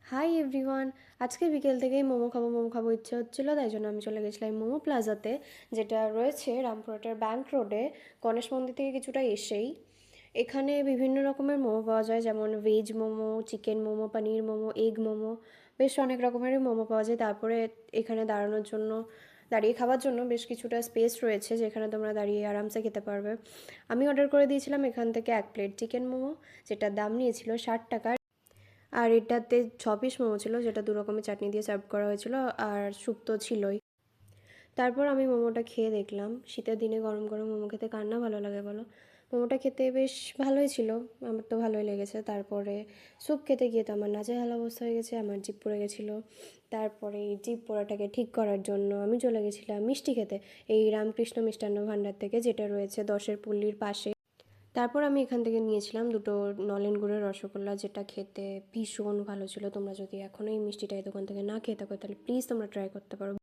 Hi everyone. আজকে বিকেল থেকেই মোমো খাবো ইচ্ছে হচ্ছিলো, তাই জন্য আমি চলে গেছিলাম মোমো প্লাজাতে, যেটা রয়েছে রামপুরহাটের ব্যাংক রোডে, গণেশ মন্দির থেকে কিছুটা এসেই। এখানে বিভিন্ন রকমের মোমো পাওয়া যায়, যেমন ভেজ মোমো, চিকেন মোমো, পনির মোমো, এগ মোমো, বেশ অনেক রকমেরই মোমো পাওয়া যায়। তারপরে এখানে দাঁড়ানোর জন্য, দাঁড়িয়ে খাওয়ার জন্য বেশ কিছুটা স্পেস রয়েছে, যেখানে তোমরা দাঁড়িয়ে আরামসে খেতে পারবে। আমি অর্ডার করে দিয়েছিলাম এখান থেকে 1 প্লেট চিকেন মোমো, যেটার দাম নিয়েছিল 60 টাকা। আর এটাতে 6 পিস মোমো ছিল, যেটা দু রকমের চাটনি দিয়ে সার্ভ করা হয়েছিল, আর স্যুপ তো ছিলই। তারপর আমি মোমোটা খেয়ে দেখলাম, শীতের দিনে গরম গরম মোমো খেতে কার না ভালো লাগে বলো। মোমোটা খেতে বেশ ভালোই ছিল, আমার তো ভালোই লেগেছে। তারপরে স্যুপ খেতে গিয়ে তো আমার নাজেহাল অবস্থা হয়ে গেছে, আমার জিভ পড়ে গেছিলো। তারপরে এই জিভ পোড়াটাকে ঠিক করার জন্য আমি চলে গেছিলাম মিষ্টি খেতে, এই রামকৃষ্ণ মিষ্টান্ন ভাণ্ডার থেকে, যেটা রয়েছে 10-এর পাশে। তারপর আমি এখান থেকে নিয়েছিলাম দুটো নলেন গুড়ের রসগোল্লা, যেটা খেতে ভীষণ ভালো ছিল। তোমরা যদি এখনও এই মিষ্টিটা এই দোকান থেকে না খেয়ে থাকো, তাহলে প্লিজ তোমরা ট্রাই করতে পারো।